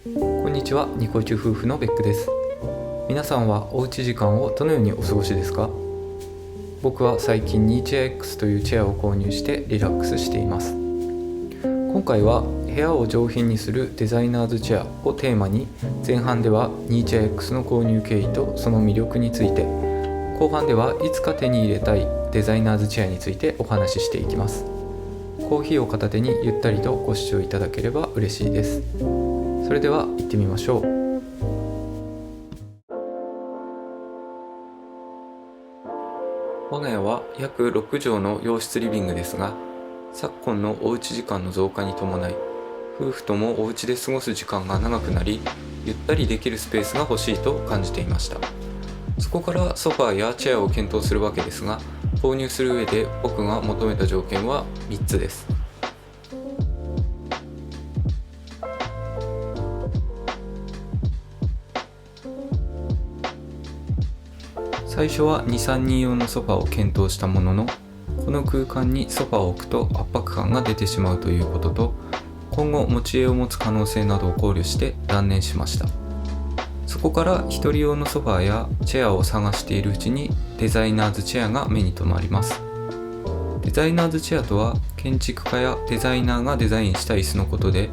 こんにちは、ニコイチ夫婦のベックです。皆さんはおうち時間をどのようにお過ごしですか？僕は最近ニーチェア X というチェアを購入してリラックスしています。今回は部屋を上品にするデザイナーズチェアをテーマに、前半ではニーチェア X の購入経緯とその魅力について、後半ではいつか手に入れたいデザイナーズチェアについてお話ししていきます。コーヒーを片手にゆったりとご視聴いただければ嬉しいです。それでは行ってみましょう。我が家は約6畳の洋室リビングですが、昨今のおうち時間の増加に伴い、夫婦ともおうちで過ごす時間が長くなり、ゆったりできるスペースが欲しいと感じていました。そこからソファーやチェアを検討するわけですが、購入する上で僕が求めた条件は3つです。最初は 2,3 人用のソファーを検討したものの、この空間にソファーを置くと圧迫感が出てしまうということと、今後持ち家を持つ可能性などを考慮して断念しました。そこから1人用のソファーやチェアを探しているうちにデザイナーズチェアが目に留まります。デザイナーズチェアとは建築家やデザイナーがデザインした椅子のことで、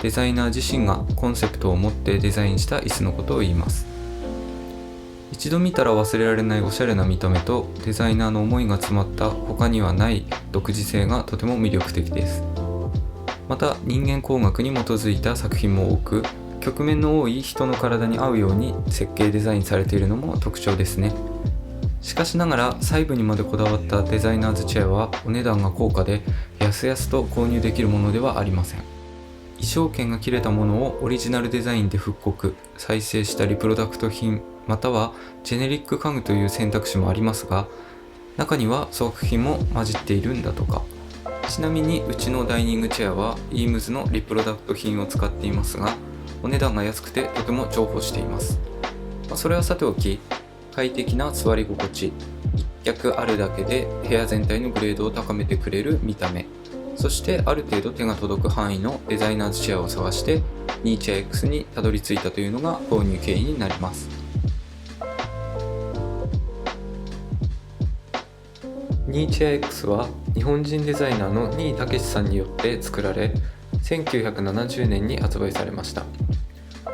デザイナー自身がコンセプトを持ってデザインした椅子のことを言います。一度見たら忘れられないおしゃれな見た目とデザイナーの思いが詰まった他にはない独自性がとても魅力的です。また人間工学に基づいた作品も多く、曲面の多い人の体に合うように設計デザインされているのも特徴ですね。しかしながら細部にまでこだわったデザイナーズチェアはお値段が高価で、安々と購入できるものではありません。衣装権が切れたものをオリジナルデザインで復刻、再生したリプロダクト品、またはジェネリック家具という選択肢もありますが、中には粗悪品も混じっているんだとか。ちなみにうちのダイニングチェアはイームズのリプロダクト品を使っていますが、お値段が安くてとても重宝しています。それはさておき、快適な座り心地、一脚あるだけで部屋全体のグレードを高めてくれる見た目、そしてある程度手が届く範囲のデザイナーズチェアを探してニーチェア X にたどり着いたというのが購入経緯になります。ニーチェア X は日本人デザイナーの新井武さんによって作られ、1970年に発売されました。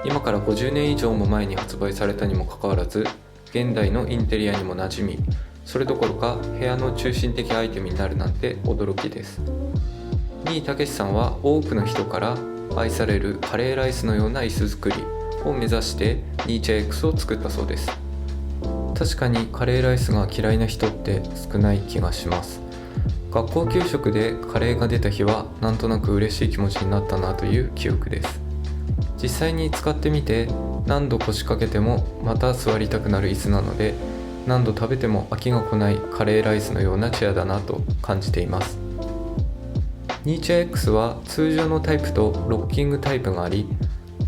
今から50年以上も前に発売されたにもかかわらず、現代のインテリアにも馴染み、それどころか部屋の中心的アイテムになるなんて驚きです。新井武さんは多くの人から愛されるカレーライスのような椅子作りを目指してニーチェア X を作ったそうです。確かにカレーライスが嫌いな人って少ない気がします。学校給食でカレーが出た日はなんとなく嬉しい気持ちになったなという記憶です。実際に使ってみて、何度腰掛けてもまた座りたくなる椅子なので、何度食べても飽きが来ないカレーライスのようなチェアだなと感じています。ニーチェア X は通常のタイプとロッキングタイプがあり、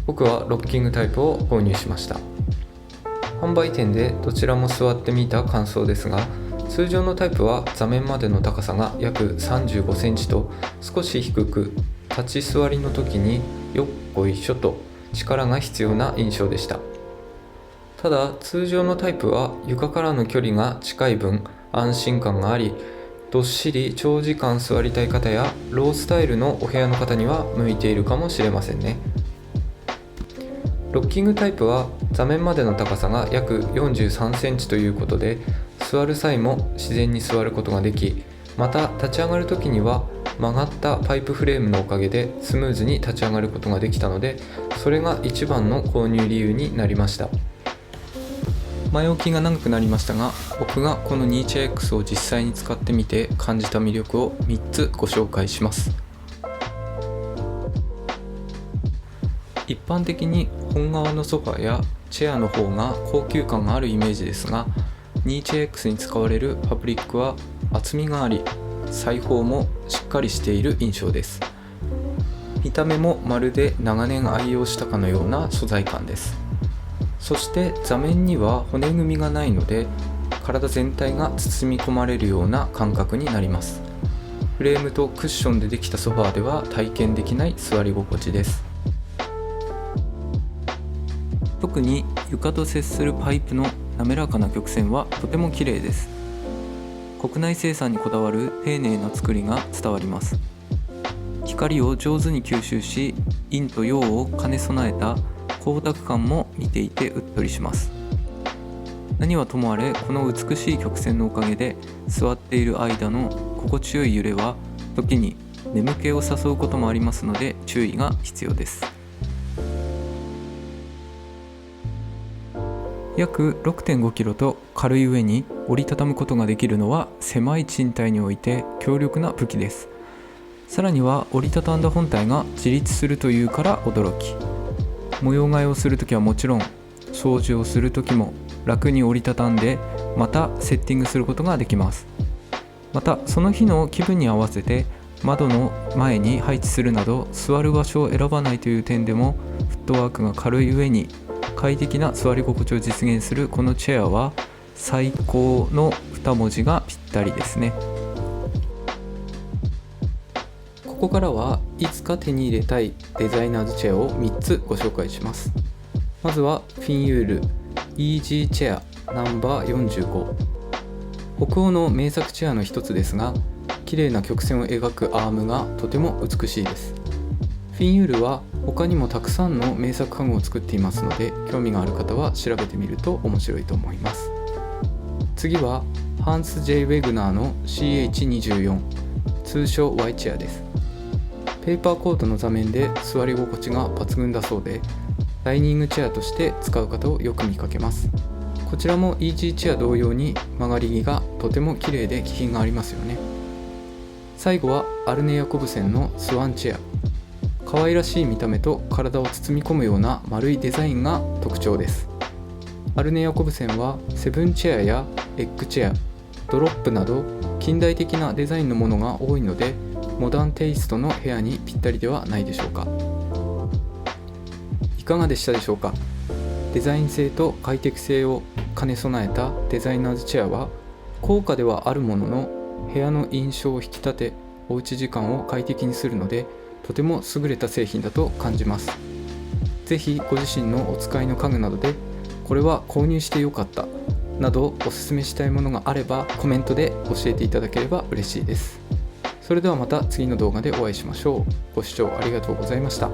僕はロッキングタイプを購入しました。販売店でどちらも座ってみた感想ですが、通常のタイプは座面までの高さが約35センチと少し低く、立ち座りの時によっこいしょと力が必要な印象でした。ただ通常のタイプは床からの距離が近い分安心感があり、どっしり長時間座りたい方やロースタイルのお部屋の方には向いているかもしれませんね。ロッキングタイプは座面までの高さが約43センチということで、座る際も自然に座ることができ、また立ち上がる時には曲がったパイプフレームのおかげでスムーズに立ち上がることができたので、それが一番の購入理由になりました。前置きが長くなりましたが、僕がこのニーチェア X を実際に使ってみて感じた魅力を3つご紹介します。一般的に本側のソファーやチェアの方が高級感があるイメージですが、ニーチェア X に使われるファブリックは厚みがあり、裁縫もしっかりしている印象です。見た目もまるで長年愛用したかのような素材感です。そして座面には骨組みがないので、体全体が包み込まれるような感覚になります。フレームとクッションでできたソファーでは体験できない座り心地です。特に床と接するパイプの滑らかな曲線はとても綺麗です。国内生産にこだわる丁寧な作りが伝わります。光を上手に吸収し、陰と陽を兼ね備えた光沢感も見ていてうっとりします。何はともあれ、この美しい曲線のおかげで座っている間の心地よい揺れは時に眠気を誘うこともありますので注意が必要です。約 6.5 キロと軽い上に折りたたむことができるのは狭い賃貸において強力な武器です。さらには折りたたんだ本体が自立するというから驚き、模様替えをするときはもちろん、掃除をするときも楽に折りたたんでまたセッティングすることができます。またその日の気分に合わせて窓の前に配置するなど、座る場所を選ばないという点でもフットワークが軽い上に快適な座り心地を実現するこのチェアは最高の2文字がぴったりですね。ここからはいつか手に入れたいデザイナーズチェアを3つご紹介します。まずはフィンユールイージーチェアナンバー45。北欧の名作チェアの一つですが、綺麗な曲線を描くアームがとても美しいです。フィンユールは他にもたくさんの名作家具を作っていますので、興味がある方は調べてみると面白いと思います。次はハンス・J・ウェグナーの CH24 通称 Y チェアです。ペーパーコートの座面で座り心地が抜群だそうで、ダイニングチェアとして使う方をよく見かけます。こちらもイージーチェア同様に曲がり木がとても綺麗で気品がありますよね。最後はアルネ・ヤコブセンのスワンチェア。可愛らしい見た目と体を包み込むような丸いデザインが特徴です。アルネ・ヤコブセンはセブンチェアやエッグチェア、ドロップなど近代的なデザインのものが多いので、モダンテイストの部屋にぴったりではないでしょうか。いかがでしたでしょうか。デザイン性と快適性を兼ね備えたデザイナーズチェアは高価ではあるものの、部屋の印象を引き立ておうち時間を快適にするので、とても優れた製品だと感じます。ぜひご自身のお使いの家具などでこれは購入してよかったなどおすすめしたいものがあればコメントで教えていただければ嬉しいです。それではまた次の動画でお会いしましょう。ご視聴ありがとうございました。